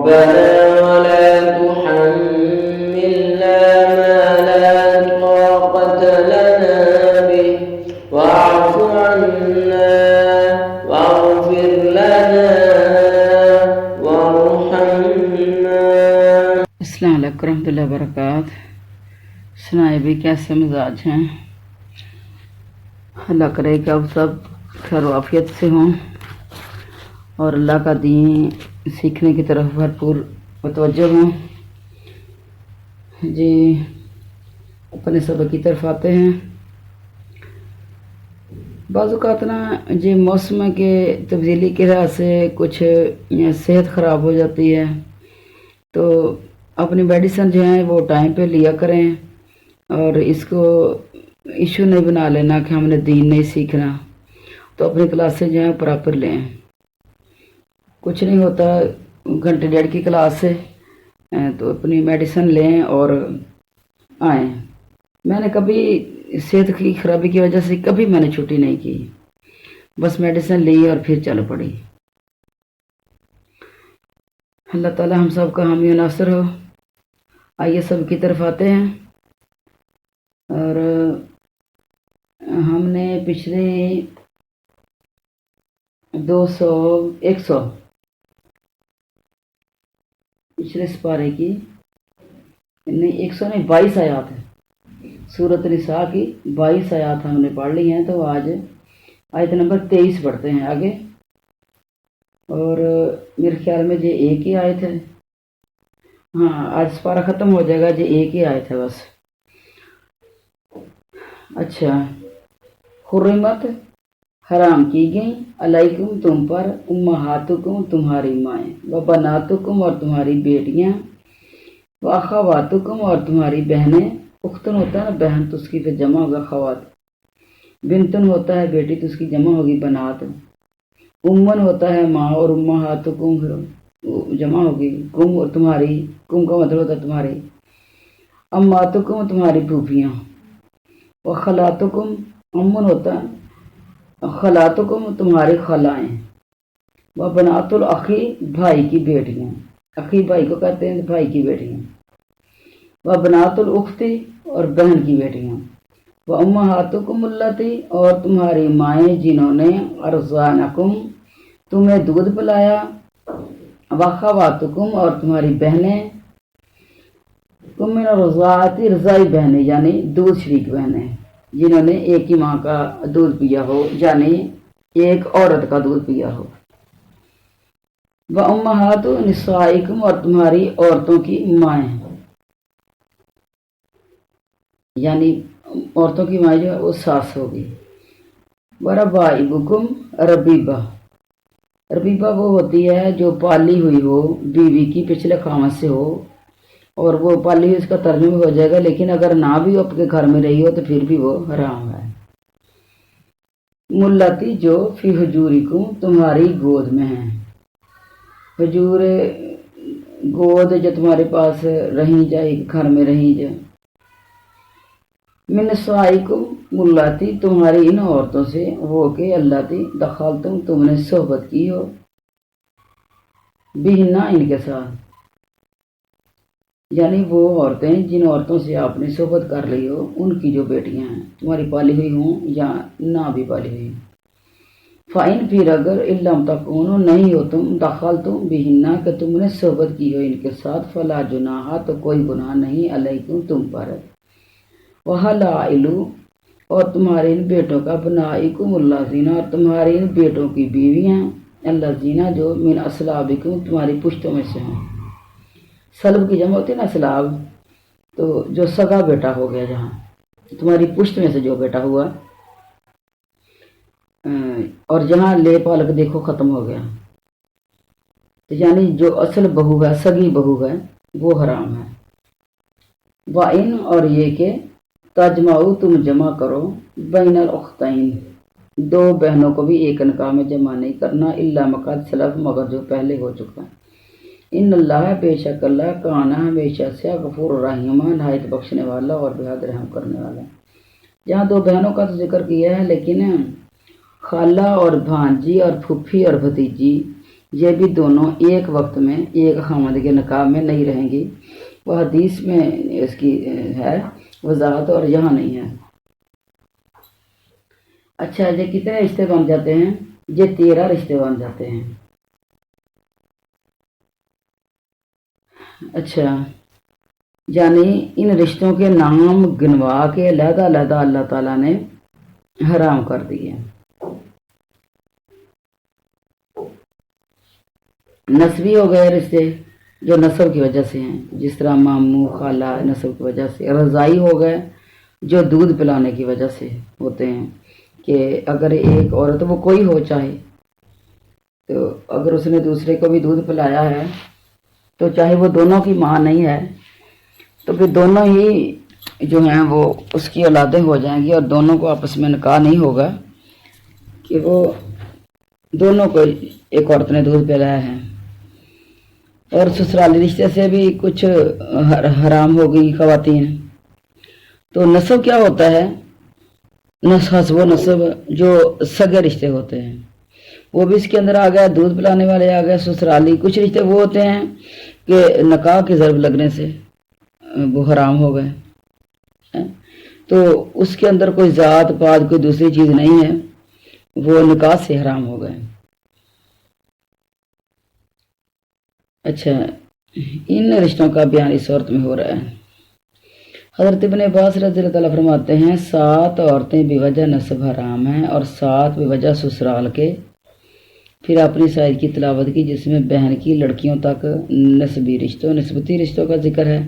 ربنا ولا تحملنا ما لا طاقة لنا به واعف عنا واغفر لنا وارحمنا۔ السلام علیکم ورحمۃ اللہ وبرکاتہ۔ سنائے بھی کیسے مزاج ہیں؟ اللہ کرے کہ آپ سب خیر و عافیت سے ہوں اور اللہ کا دین سیکھنے کی طرف بھرپور متوجہ ہوں۔ جی اپنے سبق کی طرف آتے ہیں۔ بعض اوقات نا جی موسم کے تبدیلی کی وجہ سے کچھ صحت خراب ہو جاتی ہے، تو اپنی میڈیسن جو ہیں وہ ٹائم پہ لیا کریں اور اس کو ایشو نہیں بنا لینا کہ ہم نے دین نہیں سیکھنا، تو اپنی کلاسیں جو ہیں پراپر لیں۔ کچھ نہیں ہوتا، گھنٹے ڈیڑھ کی کلاس ہے تو اپنی میڈیسن لیں اور آئیں۔ میں نے کبھی صحت کی خرابی کی وجہ سے کبھی میں نے چھٹی نہیں کی، بس میڈیسن لی اور پھر چل پڑی۔ اللہ تعالی ہم سب کا حامی و ناصر ہو۔ آئیے سب کی طرف آتے ہیں، اور ہم نے پچھلے 100 پچھلے سپارے کی نہیں 100 نہیں 22 آیات ہے، سورۃ نساء کی 22 آیات ہم نے پڑھ لی ہیں، تو آج آیت نمبر 23 پڑھتے ہیں آگے، اور میرے خیال میں یہ ایک ہی آیت ہے۔ ہاں آج سپارہ ختم ہو جائے گا، یہ ایک ہی آیت ہے بس۔ اچھا، حرمت حرام کی گئی علیکم تم پر امہاتکم تمہاری مائیں و بناتکم اور تمہاری بیٹیاں و اخواتکم اور تمہاری بہنیں۔ اختن ہوتا ہے نا بہن، تو اس کی پھر جمع ہوگا خوات۔ بنتن ہوتا ہے بیٹی، تو اس کی جمع ہوگی بنات۔ امن ہوتا ہے ماں، اور امہاتکم پھر جمع ہوگی کم، اور تمہاری کم کا مطلب ہوتا ہے تمہاری۔ اماتکم تمہاری پھوپھیاں، و خلاتکم امن ہوتا ہے خلاتکم تمہاری خلائیں، و بنات الاخی بھائی کی بیٹیاں، اخی بھائی کو کہتے ہیں بھائی کی بیٹیاں، و بنات الاختی اور بہن کی بیٹیاں، و امہاتکم اللاتی اور تمہاری مائیں جنہوں نے ارضعنکم تمہیں دودھ پلایا، و خواتکم اور تمہاری بہنیں، تم من الرضاعتی رضائی بہنیں یعنی دودھ شریک بہنیں، جنہوں نے ایک ہی ماں کا دودھ پیا ہو، یعنی ایک عورت کا دودھ پیا ہو۔ و امہات نسائکم اور تمہاری عورتوں کی مائیں، یعنی عورتوں کی مائیں جو ہے وہ ساس ہوگی۔ و ربائبکم ربیبہ، ربیبہ وہ ہوتی ہے جو پالی ہوئی ہو بیوی کی پچھلے خامد سے ہو، اور وہ پالی ہوئی اس کا ترجمہ ہو جائے گا، لیکن اگر نہ بھی آپ کے گھر میں رہی ہو تو پھر بھی وہ حرام ہے۔ ملاتی جو فی حجورکم تمہاری گود میں ہیں، حجور گود جو تمہارے پاس رہیں جائے، گھر میں رہیں جائے۔ من نسائکم ملاتی تمہاری ان عورتوں سے وہ کہ اللاتی دخلتم تم نے صحبت کی ہو، بہنہ ان کے ساتھ، یعنی وہ عورتیں جن عورتوں سے آپ نے صحبت کر لی ہو، ان کی جو بیٹیاں ہیں تمہاری پالی ہوئی ہوں یا نہ بھی پالی ہوئی ہوں۔ فَإِن پھر اگر اِلَّمْ تَكُونُوا نہیں ہو تم دخلتم بہنہ کہ تم نے صحبت کی ہو ان کے ساتھ، فَلَا جُنَاحَ تو کوئی گناہ نہیں علیکم تم پر۔ وَحَلَائِلُ اور تمہارے ان بیٹوں کا بنائکم الذین اور تمہارے ان بیٹوں کی بیویاں، الذین جو من اصلابکم تمہاری پشتوں میں سے ہیں۔ سلب کی جمع ہوتی ہے نا اسلاب، تو جو سگا بیٹا ہو گیا، جہاں تمہاری پشت میں سے جو بیٹا ہوا، اور جہاں لے پالک دیکھو ختم ہو گیا، تو یعنی جو اصل بہو ہے، سگی بہو ہے، وہ حرام ہے۔ وَإِن اور یہ کہ تجمعو تم جمع کرو بین الاختین دو بہنوں کو بھی ایک نکاح میں جمع نہیں کرنا، الا مقد سلف مگر جو پہلے ہو چکا۔ ان اللہ بے شک اللہ کانا ہمیشہ سے غفور الرحیم نہایت بخشنے والا اور بے حد رحم کرنے والا۔ جہاں دو بہنوں کا تو ذکر کیا ہے، لیکن خالہ اور بھانجی اور پھپھی اور بھتیجی یہ بھی دونوں ایک وقت میں ایک خامد کے نکاح میں نہیں رہیں گی۔ وہ حدیث میں اس کی ہے وضاحت اور یہاں نہیں ہے۔ اچھا، یہ کتنے رشتے بن جاتے ہیں؟ یہ 13 رشتے بن جاتے ہیں۔ اچھا، یعنی ان رشتوں کے نام گنوا کے علیحدہ علیحدہ اللہ تعالیٰ نے حرام کر دیے۔ نسبی ہو گئے رشتے جو نسب کی وجہ سے ہیں، جس طرح ماموں خالہ نسب کی وجہ سے۔ رضائی ہو گئے جو دودھ پلانے کی وجہ سے ہوتے ہیں، کہ اگر ایک عورت وہ کوئی ہو چاہے، تو اگر اس نے دوسرے کو بھی دودھ پلایا ہے تو چاہے وہ دونوں کی ماں نہیں ہے تو پھر دونوں ہی جو ہیں وہ اس کی اولادیں ہو جائیں گی، اور دونوں کو آپس میں نکاح نہیں ہوگا کہ وہ دونوں کو ایک عورت نے دودھ پلایا ہے۔ اور سسرالی رشتے سے بھی کچھ حرام ہو گئی خواتین۔ تو نسب کیا ہوتا ہے؟ حسب و نسب جو سگے رشتے ہوتے ہیں وہ بھی اس کے اندر آ گیا، دودھ پلانے والے آ گئے، سسرالی۔ کچھ رشتے وہ ہوتے ہیں کہ نکاح کی ضرب لگنے سے وہ حرام ہو گئے، تو اس کے اندر کوئی ذات پات کوئی دوسری چیز نہیں ہے، وہ نکاح سے حرام ہو گئے۔ اچھا، ان رشتوں کا بیان اس صورت میں ہو رہا ہے۔ حضرت ابن عباس رضی اللہ تعالیٰ فرماتے ہیں 7 عورتیں بے وجہ نسب حرام ہیں اور 7 بے وجہ سسرال کے۔ پھر اپنی سائد کی تلاوت کی جس میں بہن کی لڑکیوں تک نسبتی رشتوں کا ذکر ہے،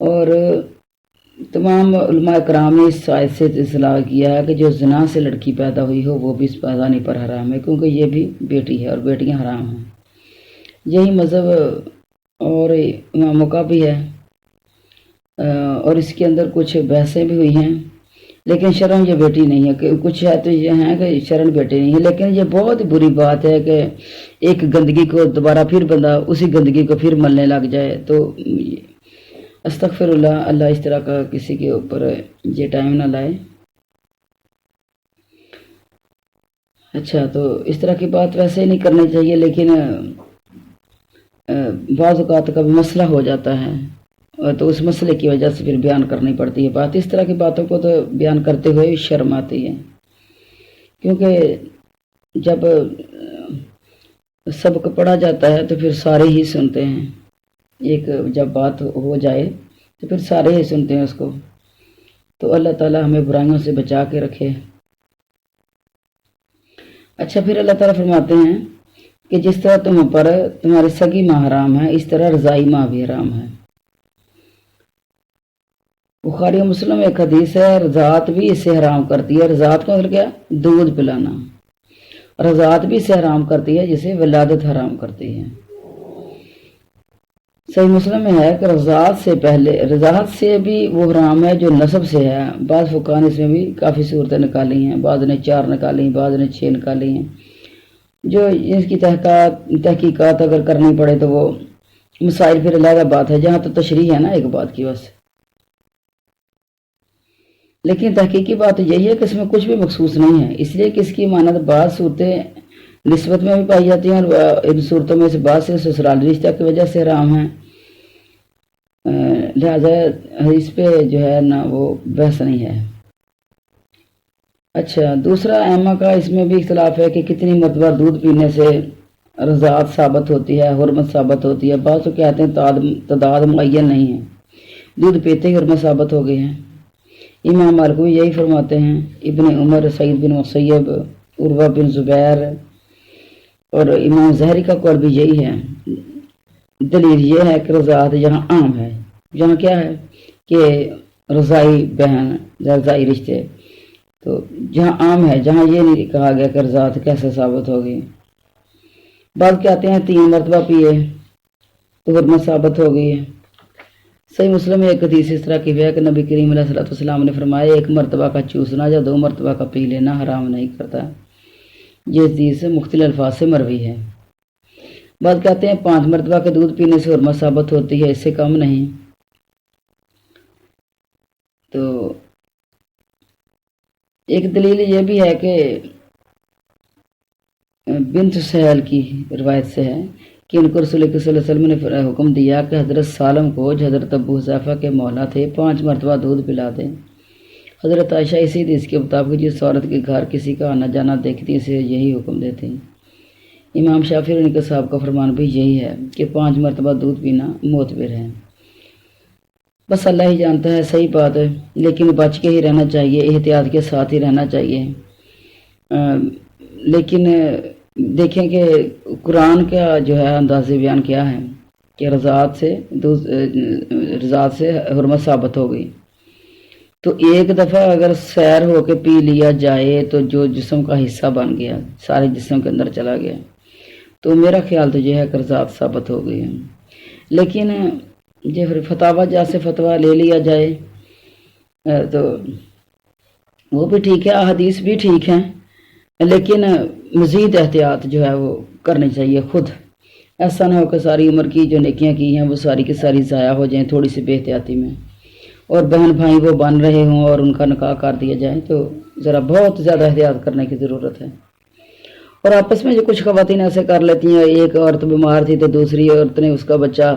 اور تمام علماء کرام نے اس آیت سے اصلاح کیا ہے کہ جو زنا سے لڑکی پیدا ہوئی ہو وہ بھی اس پیدانی پر حرام ہے، کیونکہ یہ بھی بیٹی ہے اور بیٹیاں حرام ہیں۔ یہی مذہب اور اماموں کا بھی ہے، اور اس کے اندر کچھ بحثیں بھی ہوئی ہیں، لیکن شرعاً یہ بیٹی نہیں ہے۔ کہ کچھ ہے تو یہ ہیں کہ شرعاً بیٹی نہیں ہے، لیکن یہ بہت بری بات ہے کہ ایک گندگی کو دوبارہ پھر بندہ اسی گندگی کو پھر ملنے لگ جائے۔ تو استغفر اللہ، اللہ اس طرح کا کسی کے اوپر یہ ٹائم نہ لائے۔ اچھا، تو اس طرح کی بات ویسے ہی نہیں کرنی چاہیے، لیکن بعض اوقات کا بھی مسئلہ ہو جاتا ہے، تو اس مسئلے کی وجہ سے پھر بیان کرنی پڑتی ہے بات۔ اس طرح کی باتوں کو تو بیان کرتے ہوئے شرم آتی ہے، کیونکہ جب سبق پڑھا جاتا ہے تو پھر سارے ہی سنتے ہیں۔ ایک جب بات ہو جائے تو پھر سارے ہی سنتے ہیں اس کو۔ تو اللہ تعالیٰ ہمیں برائیوں سے بچا کے رکھے۔ اچھا، پھر اللہ تعالیٰ فرماتے ہیں کہ جس طرح تم پر تمہاری سگی ماں حرام ہے، اس طرح رضائی ماں بھی حرام ہے۔ بخاری و مسلم ایک حدیث ہے، رضاعت بھی اسے حرام کرتی ہے۔ رضاعت کا مطلب کیا؟ دودھ پلانا۔ رضاعت بھی اسے حرام کرتی ہے جسے ولادت حرام کرتی ہے۔ صحیح مسلم میں ہے کہ رضاعت سے بھی وہ حرام ہے جو نسب سے ہے۔ بعض فقہاء نے اس میں بھی کافی صورتیں نکالی ہیں، بعض نے 4 نکالی، بعض نے 6 نکالی ہیں۔ جو اس کی تحقیقات اگر کرنی پڑے تو وہ مسائل پھر علیحدہ بات ہے، جہاں تو تشریح ہے نا ایک بات کی بس۔ لیکن تحقیقی بات یہی ہے کہ اس میں کچھ بھی مخصوص نہیں ہے، اس لیے کہ اس کی مانند بعض صورتیں نسبت میں بھی پائی جاتی ہیں، اور ان صورتوں میں سے بعض سے سسرالی رشتہ کی وجہ سے حرام ہیں، لہذا اس پہ جو ہے نا وہ بحث نہیں ہے۔ اچھا، دوسرا ائمہ کا اس میں بھی اختلاف ہے کہ کتنی مرتبہ دودھ پینے سے رضاعت ثابت ہوتی ہے، حرمت ثابت ہوتی ہے۔ بعض تو کہتے ہیں تعداد معین نہیں ہے، دودھ پیتے ہی حرمت ثابت ہو گئی ہے۔ امام مالک بھی یہی فرماتے ہیں، ابن عمر، سعید بن مسیب، عروہ بن زبیر اور امام زہری کا قول بھی یہی ہے۔ دلیل یہ ہے کہ رضاعت یہاں عام ہے، یہاں کیا ہے کہ رضائی بہن، رضائی رشتے، تو جہاں عام ہے، جہاں یہ نہیں کہا گیا کہ رضاعت کیسے ثابت ہوگی۔ بعض کہتے ہیں 3 مرتبہ پیے تو حرمت ثابت ہو گئی ہے۔ صحیح مسلم میں ایک حدیث اس طرح کی ہے کہ نبی کریم علیہ السلام نے فرمایا 1 مرتبہ کا چوسنا یا 2 مرتبہ کا پی لینا حرام نہیں کرتا۔ یہ حدیث مختلف الفاظ سے مروی ہے۔ بعض کہتے ہیں 5 مرتبہ کے دودھ پینے سے حرمت ثابت ہوتی ہے، اس سے کم نہیں۔ تو ایک دلیل یہ بھی ہے کہ بنت سہل کی روایت سے ہے کہ ان کو رسول اکرم صلی اللہ علیہ وسلم نے حکم دیا کہ حضرت سالم کو جو حضرت ابو حذیفہ کے مولا تھے 5 مرتبہ دودھ پلا دیں۔ حضرت عائشہ اسی حدیث کے مطابق جس عورت کے گھر کسی کا آنا جانا دیکھتی اسے یہی حکم دیتی۔ امام شافعی اور ان کے صاحب کا فرمان بھی یہی ہے کہ 5 مرتبہ دودھ پینا معتبر ہے۔ بس اللہ ہی جانتا ہے، صحیح بات ہے، لیکن بچ کے ہی رہنا چاہیے، احتیاط کے ساتھ ہی رہنا چاہیے۔ لیکن دیکھیں کہ قرآن کا جو ہے انداز بیان کیا ہے کہ رضاعت سے حرمت ثابت ہو گئی، تو ایک دفعہ اگر سیر ہو کے پی لیا جائے تو جو جسم کا حصہ بن گیا سارے جسم کے اندر چلا گیا، تو میرا خیال تو یہ ہے کہ رضاعت ثابت ہو گئی ہے۔ لیکن یہ پھر فتاوی جا سے فتویٰ لے لیا جائے تو وہ بھی ٹھیک ہے، احادیث بھی ٹھیک ہیں، لیکن مزید احتیاط جو ہے وہ کرنی چاہیے خود۔ ایسا نہ ہو کہ ساری عمر کی جو نیکیاں کی ہیں وہ ساری کی ساری ضائع ہو جائیں تھوڑی سی بے احتیاطی میں، اور بہن بھائی وہ بن رہے ہوں اور ان کا نکاح کر دیا جائے، تو ذرا بہت زیادہ احتیاط کرنے کی ضرورت ہے۔ اور آپس میں جو کچھ خواتین ایسے کر لیتی ہیں، ایک عورت بیمار تھی تو دوسری عورت نے اس کا بچہ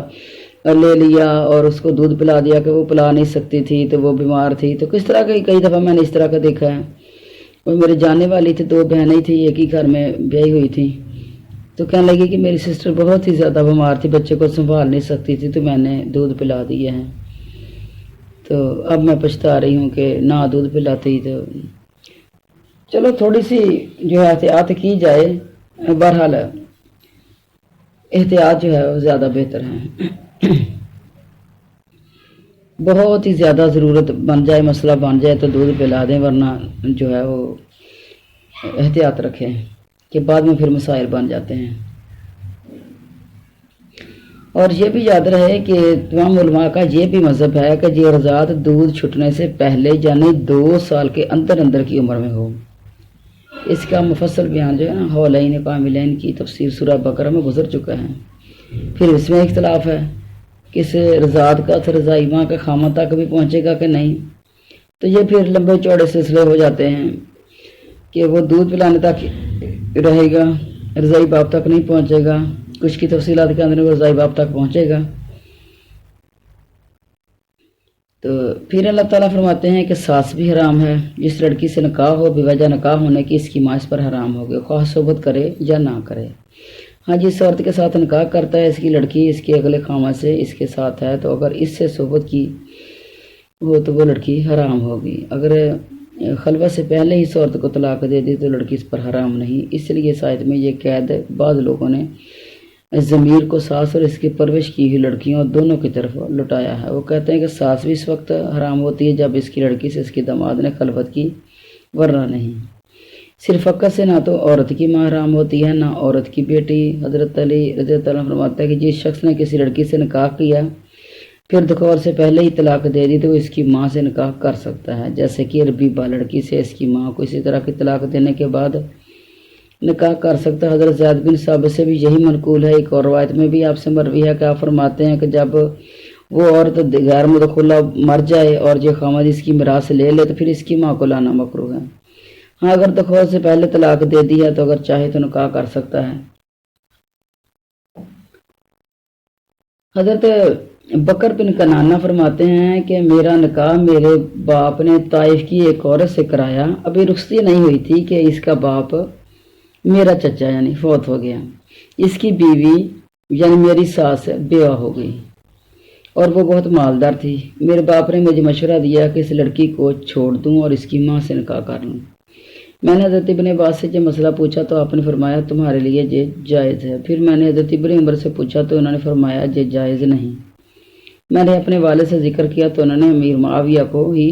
لے لیا اور اس کو دودھ پلا دیا کہ وہ پلا نہیں سکتی تھی تو وہ بیمار تھی، تو کس طرح کئی دفعہ میں نے اس طرح کا دیکھا ہے۔ وہ میرے جاننے والی تھی، 2 بہنیں تھیں، ایک ہی گھر میں بیاہی ہوئی تھی، تو کہنے لگی کہ میری سسٹر بہت ہی زیادہ بیمار تھی، بچے کو سنبھال نہیں سکتی تھی، تو میں نے دودھ پلا دیا ہے، تو اب میں پچھتا رہی ہوں کہ نہ دودھ پلاتی۔ تو چلو تھوڑی سی جو ہے احتیاط کی جائے، بہرحال احتیاط جو ہے وہ زیادہ بہتر ہے۔ بہت ہی زیادہ ضرورت بن جائے، مسئلہ بن جائے تو دودھ پلا دیں، ورنہ جو ہے وہ احتیاط رکھیں کہ بعد میں پھر مسائل بن جاتے ہیں۔ اور یہ بھی یاد رہے کہ تمام علماء کا یہ بھی مذہب ہے کہ یہ رضاعت دودھ چھٹنے سے پہلے یعنی 2 سال کے اندر کی عمر میں ہو۔ اس کا مفصل بیان جو ہے نا حولین کاملین کی تفسیر سورہ بقرہ میں گزر چکا ہے۔ پھر اس میں اختلاف ہے کہ اس رضاعت کا اثر رضائی ماں کے خامہ تک بھی پہنچے گا کہ نہیں، تو یہ پھر لمبے چوڑے سلسلے ہو جاتے ہیں کہ وہ دودھ پلانے تک رہے گا، رضائی باپ تک نہیں پہنچے گا، کچھ کی تفصیلات کے اندر وہ رضائی باپ تک پہنچے گا۔ تو پھر اللہ تعالیٰ فرماتے ہیں کہ ساس بھی حرام ہے، جس لڑکی سے نکاح ہو بے وجہ نکاح ہونے کی اس کی ماں اس پر حرام ہوگی، خواہ صحبت کرے یا نہ کرے۔ ہاں جس عورت کے ساتھ نکاح کرتا ہے اس کی لڑکی اس کے اگلے خامہ سے اس کے ساتھ ہے، تو اگر اس سے صحبت کی ہو تو وہ لڑکی حرام ہوگی۔ اگر خلوت سے پہلے ہی اس عورت کو طلاق دے دی تو لڑکی اس پر حرام نہیں۔ اس لیے اس آیت میں یہ قید بعض لوگوں نے ضمیر کو ساس اور اس کی پرورش کی ہوئی لڑکیوں دونوں کی طرف لٹایا ہے۔ وہ کہتے ہیں کہ ساس بھی اس وقت حرام ہوتی ہے جب اس کی لڑکی سے اس کی داماد نے خلوت کی، ورنہ نہیں۔ صرف عقد سے نہ تو عورت کی ماں حرام ہوتی ہے نہ عورت کی بیٹی۔ حضرت علی رضی اللہ عنہ فرماتا ہے کہ جس شخص نے کسی لڑکی سے نکاح کیا پھر دخول سے پہلے ہی طلاق دے دی تو وہ اس کی ماں سے نکاح کر سکتا ہے، جیسے کہ ربیبہ لڑکی سے اس کی ماں کو اسی طرح کی طلاق دینے کے بعد نکاح کر سکتا ہے۔ حضرت زید بن ثابت سے بھی یہی منقول ہے۔ ایک اور روایت میں بھی آپ سے مروی ہے کہ آپ فرماتے ہیں کہ جب وہ عورت غیر مدخولہ مر جائے اور یہ خامد اس کی میراث لے لے تو پھر اس کی ماں کو لانا مکروہ ہے۔ ہاں اگر دخول سے پہلے طلاق دے دی ہے تو اگر چاہے تو نکاح کر سکتا ہے۔ حضرت بکر بن کنانہ فرماتے ہیں کہ میرا نکاح میرے باپ نے طائف کی ایک عورت سے کرایا، ابھی رخصتی نہیں ہوئی تھی کہ اس کا باپ میرا چچا یعنی فوت ہو گیا، اس کی بیوی یعنی میری ساس بیوہ ہو گئی اور وہ بہت مالدار تھی۔ میرے باپ نے مجھے مشورہ دیا کہ اس لڑکی کو چھوڑ دوں اور اس کی ماں سے نکاح کر لوں۔ میں نے حضرت ابن عباس سے یہ مسئلہ پوچھا تو آپ نے فرمایا تمہارے لیے یہ جائز ہے۔ پھر میں نے حضرت ابن عمر سے پوچھا تو انہوں نے فرمایا یہ جائز نہیں۔ میں نے اپنے والد سے ذکر کیا تو انہوں نے امیر معاویہ کو ہی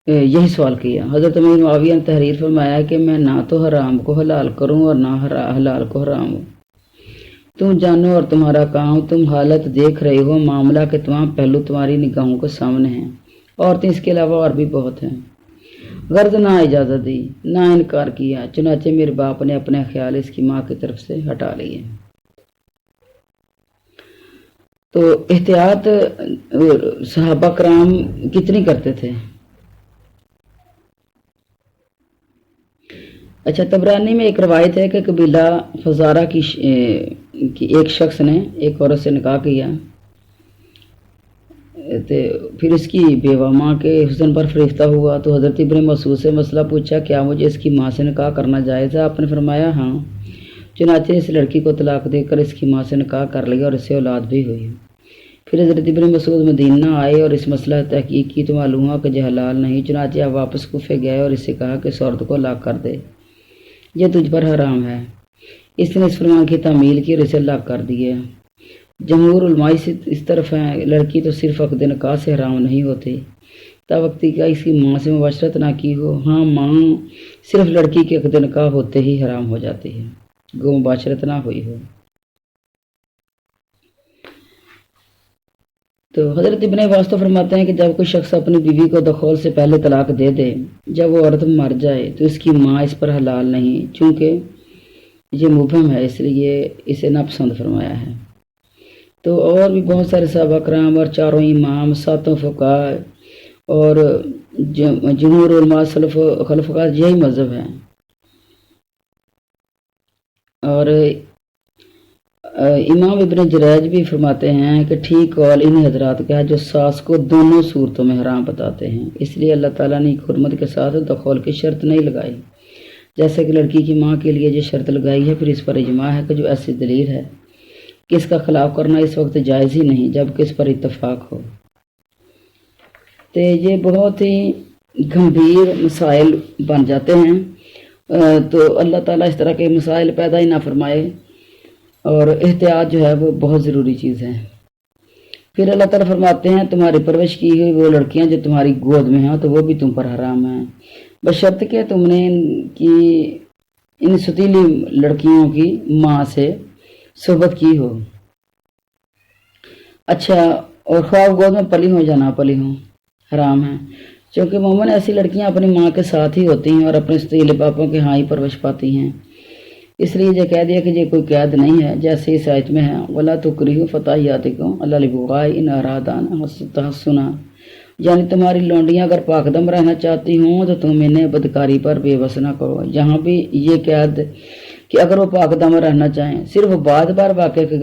یہی سوال کیا۔ حضرت امیر معاویہ نے تحریر فرمایا کہ میں نہ تو حرام کو حلال کروں اور نہ حلال کو حرام ہوں۔ تم جانو اور تمہارا کام، تم حالت دیکھ رہے ہو، معاملہ کے تمام پہلو تمہاری نگاہوں کے سامنے ہیں، عورتیں اس کے علاوہ اور بھی بہت ہیں۔ غرض نہ اجازت دی نہ انکار کیا، چنانچہ میرے باپ نے اپنے خیال اس کی ماں کی طرف سے ہٹا لیے۔ تو احتیاط صحابہ کرام کتنی کرتے تھے۔ اچھا، تبرانی میں ایک روایت ہے کہ قبیلہ فزارہ کی ایک شخص نے ایک عورت سے نکاح کیا، پھر اس کی بیوہ ماں کے حسن پر فریفتہ ہوا تو حضرت ابن مسعود سے مسئلہ پوچھا، کیا مجھے اس کی ماں سے نکاح کرنا جائز ہے؟ آپ نے فرمایا ہاں۔ چنانچہ اس لڑکی کو طلاق دے کر اس کی ماں سے نکاح کر لیا اور اس سے اولاد بھی ہوئی۔ پھر حضرت ابن مسعود مدینہ آئے اور اس مسئلہ تحقیق کی تو معلوم ہوا کہ یہ حلال نہیں، چنانچہ آپ واپس کوفے گئے اور اس سے کہا کہ اس عورت کو لاک کر دے، یہ تجھ پر حرام ہے۔ اس نے اس فرمان کی تعمیل کی اور اسے لاک کر دیا۔ جمہور علماء اس طرف ہیں، لڑکی تو صرف عقد نکاح سے حرام نہیں ہوتی تا وقتی کا اس کی ماں سے مباشرت نہ کی ہو۔ ہاں، ماں صرف لڑکی کے عقد نکاح ہوتے ہی حرام ہو جاتی ہے، گو مباشرت نہ ہوئی ہو۔ تو حضرت ابن عباس تو فرماتے ہیں کہ جب کوئی شخص اپنی بیوی کو دخول سے پہلے طلاق دے دے، جب وہ عورت مر جائے تو اس کی ماں اس پر حلال نہیں، چونکہ یہ مبہم ہے اس لیے اسے ناپسند فرمایا ہے۔ تو اور بھی بہت سارے صحابہ کرام اور چاروں امام، ساتوں فقہاء اور جمہور علماء سلف خلف کا یہی مذہب ہے۔ اور امام ابن جریج بھی فرماتے ہیں کہ ٹھیک قول انہی حضرات کا ہے جو ساس کو دونوں صورتوں میں حرام بتاتے ہیں، اس لیے اللہ تعالیٰ نے حرمت کے ساتھ دخول کی شرط نہیں لگائی، جیسے کہ لڑکی کی ماں کے لیے یہ شرط لگائی ہے۔ پھر اس پر اجماع ہے کہ جو ایسی دلیل ہے کہ اس کا خلاف کرنا اس وقت جائز ہی نہیں جبکہ اس پر اتفاق ہو۔ تو یہ بہت ہی گمبھیر مسائل بن جاتے ہیں، تو اللہ تعالیٰ اس طرح کے مسائل پیدا ہی نہ فرمائے، اور احتیاط جو ہے وہ بہت ضروری چیز ہے۔ پھر اللہ تعالیٰ فرماتے ہیں تمہاری پرورش کی ہوئی وہ لڑکیاں جو تمہاری گود میں ہیں تو وہ بھی تم پر حرام ہیں، بشرط کہ تم نے ان ستیلی لڑکیوں کی ماں سے صحبت کی ہو۔ اچھا، اور خواہ گود میں پلی ہوں یا نہ پلی ہوں، حرام ہے، چونکہ مومن ایسی لڑکیاں اپنی ماں کے ساتھ ہی ہوتی ہیں اور اپنے ستیلے باپوں کے ہاں ہی پرورش پاتی ہیں، اس لیے یہ کہہ دیا کہ یہ کوئی قید نہیں ہے، جیسے اس آیت میں ہے وَلَا تُكْرِهُ فَتَيَّاتِكُمْ عَلَى الْبُغَاءِ إِنْ أَرَادَا تَحَصُّنًا، یعنی تمہاری لونڈیاں اگر پاک دم رہنا چاہتی ہوں تو تم انہیں بدکاری پر بے بس نہ کرو۔ یہاں بھی یہ قید کہ اگر وہ پاک دم رہنا چاہیں، صرف بار بار واقعے کے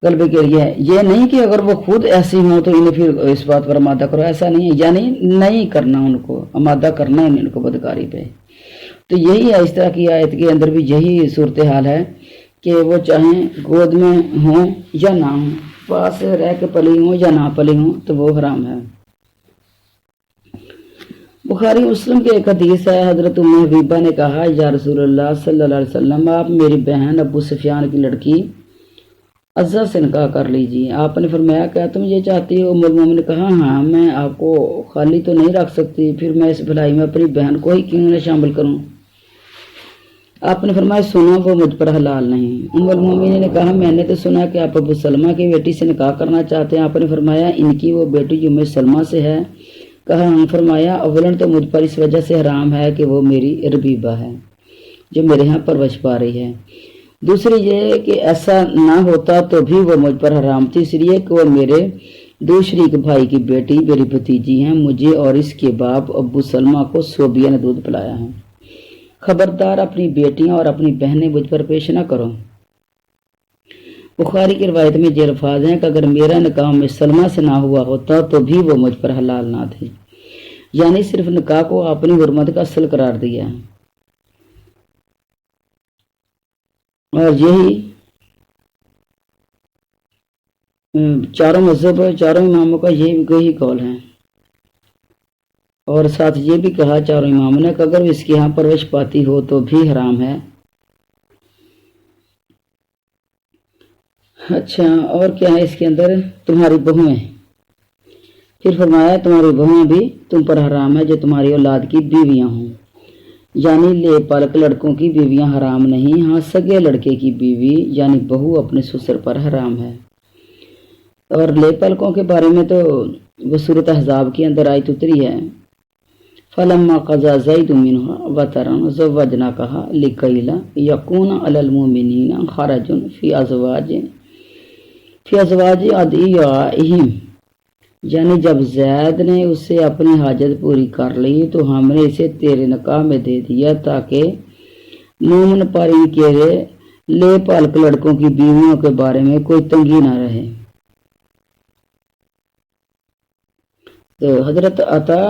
غلبے کے لیے ہے، یہ نہیں کہ اگر وہ خود ایسی ہوں تو انہیں پھر اس بات پر آمادہ کرو، ایسا نہیں ہے، یعنی نہیں کرنا، ان کو آمادہ کرنا ہے ان کو بدکاری پہ۔ تو یہی ہے، اس طرح کی آیت کے اندر بھی یہی صورتحال ہے کہ وہ چاہیں گود میں ہوں یا نہ ہوں، پاس رہ کے پلی ہوں یا نہ پلی ہوں، تو وہ حرام ہے۔ بخاری مسلم کے ایک حدیث ہے، حضرت ام حبیبہ نے کہا یا رسول اللہ صلی اللہ علیہ وسلم، آپ میری بہن ابو سفیان کی لڑکی عزہ سے نکاح کر لیجیے۔ آپ نے فرمایا کیا تم یہ چاہتی ہو؟ ام المومنین نے کہا ہاں، میں آپ کو خالی تو نہیں رکھ سکتی، پھر میں اس بھلائی میں اپنی بہن کو ہی کیوں نہ شامل کروں؟ آپ نے فرمایا سنو، وہ مجھ پر حلال نہیں۔ ام المومنین نے کہا میں نے تو سنا کہ آپ ابو سلمہ کی بیٹی سے نکاح کرنا چاہتے ہیں۔ آپ نے فرمایا ان کی وہ بیٹی ام سلمہ سے ہے؟ کہا ہاں۔ فرمایا اولن تو مجھ پر اس وجہ سے حرام ہے کہ وہ میری ربیبہ ہے جو میرے ہاں پرورش پا رہی ہے، دوسری یہ کہ ایسا نہ ہوتا تو بھی وہ مجھ پر حرام تھی، اس لیے کہ وہ میرے دو شریک بھائی کی بیٹی میری بھتیجی ہیں، مجھے اور اس کے باپ ابو سلمہ کو صوبیہ نے دودھ پلایا ہے۔ خبردار اپنی بیٹیاں اور اپنی بہنیں مجھ پر پیش نہ کرو۔ بخاری کی روایت میں یہ الفاظ ہیں کہ اگر میرا نکاح ام سلمہ سے نہ ہوا ہوتا تو بھی وہ مجھ پر حلال نہ تھی، یعنی صرف نکاح کو اپنی حرمت کا اصل قرار دیا۔ اور یہی چاروں مذہب، چاروں اماموں کا یہی قول ہے، اور ساتھ یہ بھی کہا چاروں اماموں نے کہ اگر وہ اس کے ہاں پرورش پاتی ہو تو بھی حرام ہے۔ اچھا، اور کیا ہے اس کے اندر؟ تمہاری بہویں، پھر فرمایا تمہاری بہویں بھی تم پر حرام ہے جو تمہاری اولاد کی بیویاں ہوں، یعنی لے پالک لڑکوں کی بیویاں حرام نہیں، ہاں سگے لڑکے کی بیوی یعنی بہو اپنے سسر پر حرام ہے۔ اور لے پالکوں کے بارے میں تو وہ سورۃ احزاب کے اندر آیت اتری ہے فَلَمَّا قَضَىٰ زَيْدٌ مِّنْهَا وَطَرًا زَوَّجْنَاكَهَا لِكَيْ لَا يَكُونَ عَلَى الْمُؤْمِنِينَ حَرَجٌ فِي أَزْوَاجِ أَدْعِيَائِهِمْ یعنی جب زید نے اس سے اپنی حاجت پوری کر لی تو ہم نے اسے تیرے نکاح میں دے دیا تاکہ مومن پر ان کے لے پالک لڑکوں کی بیویوں کے بارے میں کوئی تنگی نہ رہے۔ تو حضرت عطا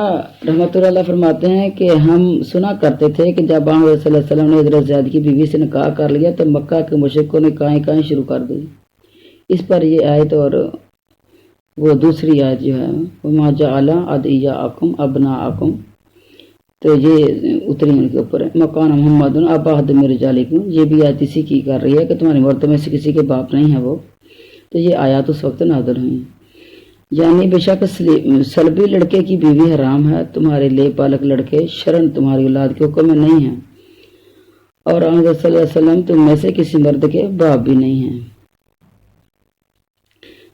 رحمۃ اللہ علیہ فرماتے ہیں کہ ہم سنا کرتے تھے کہ جب آپ صلی اللہ علیہ وسلم نے حضرت زید کی بیوی سے نکاح کر لیا تو مکہ کے مشرکوں نے کائیں شروع کر دی۔ اس پر یہ آیت اور وہ دوسری آیت جو ہے وما جعل ادعیاءکم ابناءکم، تو یہ اتری ان کے اوپر ہے۔ مکان محمد ابا احد من رجالکم، یہ بھی آیت اسی کی کر رہی ہے کہ تمہاری عورتوں میں سے کسی کے باپ نہیں ہے وہ، تو یہ آیات اس وقت نازل ہوئی۔ یعنی بے شک سلبی لڑکے کی بیوی حرام ہے، تمہارے لے پالک لڑکے شرن تمہاری اولاد کے حکم میں نہیں ہیں، اور آنظر صلی اللہ علیہ وسلم تم میں سے کسی مرد کے باپ بھی نہیں ہیں۔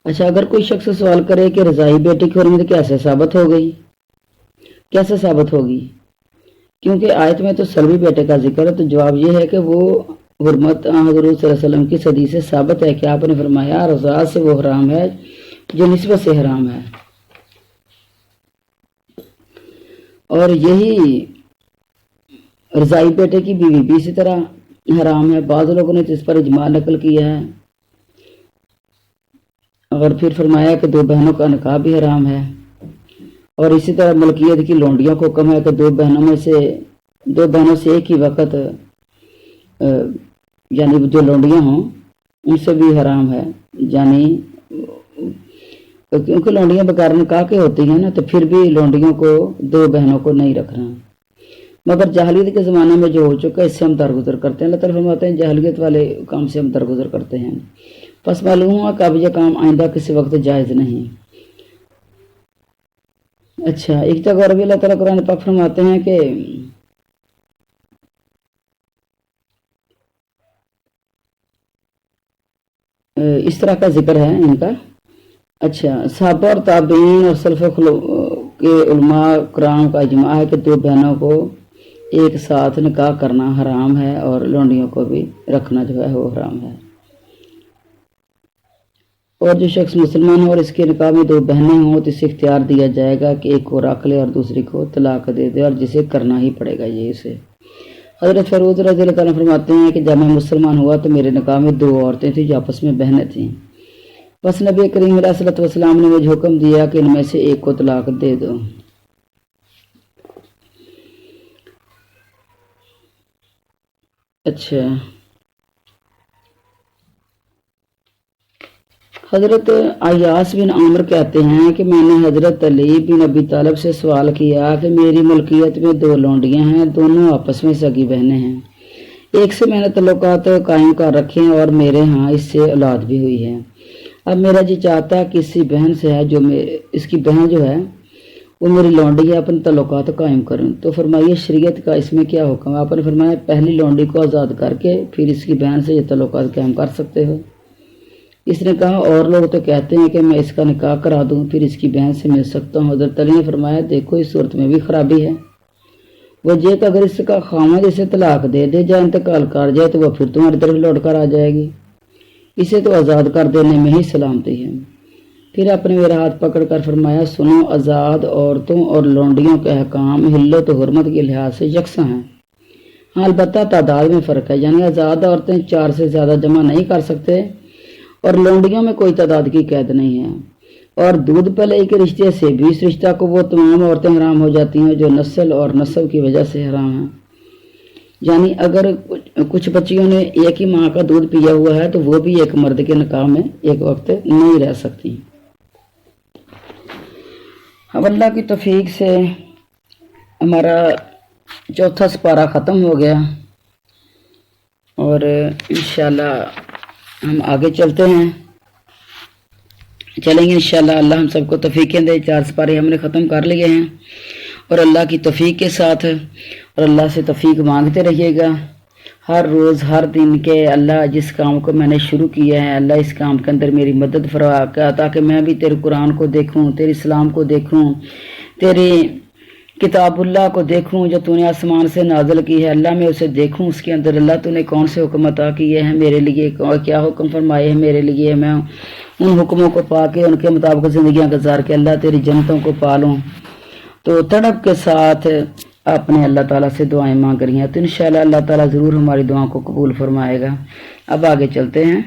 اچھا، اگر کوئی شخص سوال کرے کہ رضائی بیٹی کی حرمت کیسے ثابت ہو گئی، کیسے ثابت ہوگی، کیونکہ آیت میں تو سلبی بیٹے کا ذکر ہے، تو جواب یہ ہے کہ وہ حرمت حضور صلی اللہ علیہ وسلم کی حدیث سے ثابت ہے کہ آپ نے فرمایا رضاعت سے وہ حرام ہے جو نسبت سے حرام ہے، اور یہی رضائی بیٹے کی بیوی بھی اسی طرح حرام ہے۔ بعض لوگوں نے اس پر اجماع نقل کیا ہے، اور پھر فرمایا کہ 2 بہنوں کا نکاح بھی حرام ہے، اور اسی طرح ملکیت کی لونڈیوں کو حکم ہے کہ 2 بہنوں سے ایک ہی وقت یعنی جو لونڈیاں ہوں ان سے بھی حرام ہے، یعنی کیونکہ لونڈیاں بغیر نکاح کے ہوتی ہیں نا، تو پھر بھی لونڈیوں کو 2 بہنوں کو نہیں رکھنا۔ مگر جاہلیت کے زمانے میں جو ہو چکا ہے اس سے ہم درگزر کرتے ہیں۔ اللہ تعالیٰ فرماتے ہیں جاہلیت والے کام سے ہم درگزر کرتے ہیں، پس معلوم ہوا کہ اب یہ کام آئندہ کسی وقت جائز نہیں۔ اچھا، ایک جگہ اور بھی اللہ تعالیٰ قرآن پاک فرماتے ہیں کہ اس طرح کا ذکر ہے ان کا۔ اچھا، صحابہ اور تابعین اور سلف کے علماء کرام کا اجماع ہے کہ 2 بہنوں کو ایک ساتھ نکاح کرنا حرام ہے، اور لونڈیوں کو بھی رکھنا جو ہے وہ حرام ہے۔ اور جو شخص مسلمان ہو اور اس کے نکاح میں 2 بہنیں ہوں تو اسے اختیار دیا جائے گا کہ ایک کو رکھ لے اور دوسری کو طلاق دے دے، اور جسے کرنا ہی پڑے گا یہ اسے۔ حضرت فیروز رضی اللہ تعالیٰ فرماتے ہیں کہ جب میں مسلمان ہوا تو میرے نکاح میں 2 عورتیں تھیں جو آپس میں بہنیں تھیں، بس نبی کریم علیہ الصلوۃ والسلام نے مجھے حکم دیا کہ ان میں سے ایک کو طلاق دے دو۔ اچھا، حضرت عیاس بن عامر کہتے ہیں کہ میں نے حضرت علی بن ابی طالب سے سوال کیا کہ میری ملکیت میں 2 لونڈیاں ہیں، دونوں آپس میں سگی بہنیں ہیں، ایک سے میں نے تعلقات قائم کر رکھے ہیں اور میرے ہاں اس سے اولاد بھی ہوئی ہے۔ اب میرا جی چاہتا ہے کہ اسی بہن سے ہے جو اس کی بہن جو ہے وہ میری لونڈی ہے، اپنے تعلقات قائم کروں، تو فرمائیے شریعت کا اس میں کیا حکم ہے؟ آپ نے فرمایا پہلی لونڈی کو آزاد کر کے پھر اس کی بہن سے یہ تعلقات قائم کر سکتے ہو۔ اس نے کہا اور لوگ تو کہتے ہیں کہ میں اس کا نکاح کرا دوں پھر اس کی بہن سے مل سکتا ہوں۔ حضرت علی نے فرمایا دیکھو اس صورت میں بھی خرابی ہے، وہ یہ کہ اگر اس کا خامد اسے طلاق دے دے یا انتقال کر جائے تو وہ پھر تمہاری طرف لوٹ کر آ جائے گی، اسے تو آزاد کر دینے میں ہی سلامتی ہے۔ پھر اپنے میرا ہاتھ پکڑ کر فرمایا سنو، آزاد عورتوں اور لونڈیوں کے احکام حلت و حرمت کے لحاظ سے یکساں ہیں، ہاں البتہ تعداد میں فرق ہے، یعنی آزاد عورتیں 4 سے زیادہ جمع نہیں کر سکتے، اور لونڈیوں میں کوئی تعداد کی قید نہیں ہے۔ اور دودھ پلے کے رشتے سے بھی اس رشتہ کو وہ تمام عورتیں حرام ہو جاتی ہیں جو نسل اور نسب کی وجہ سے حرام ہیں، یعنی اگر کچھ بچیوں نے ایک ہی ماں کا دودھ پیا ہوا ہے تو وہ بھی ایک مرد کے نکاح میں ایک وقت نہیں رہ سکتی۔ اب اللہ کی توفیق سے ہمارا 4تھا سپارہ ختم ہو گیا، اور انشاءاللہ ہم آگے چلتے ہیں، چلیں گے انشاءاللہ۔ اللہ ہم سب کو توفیقیں دے۔ 4 سپارے ہم نے ختم کر لیے ہیں، اور اللہ کی توفیق کے ساتھ اور اللہ سے توفیق مانگتے رہیے گا ہر روز ہر دن کے اللہ جس کام کو میں نے شروع کیا ہے اللہ اس کام کے اندر میری مدد فرما کر، تاکہ میں بھی تیرے قرآن کو دیکھوں، تیرے اسلام کو دیکھوں، تیری کتاب اللہ کو دیکھوں جو تو نے آسمان سے نازل کی ہے، اللہ میں اسے دیکھوں، اس کے اندر اللہ تو نے کون سے حکم عطا کیے ہیں میرے لیے، کیا حکم فرمائے ہیں میرے لیے، میں ان حکموں کو پا کے ان کے مطابق زندگیاں گزار کے اللہ تیری جنتوں کو پالوں، تو تڑپ کے ساتھ اپنے اللہ تعالیٰ سے دعائیں مانگ رہی ہیں، تو انشاءاللہ اللہ تعالیٰ ضرور ہماری دعاؤں کو قبول فرمائے گا۔ اب آگے چلتے ہیں۔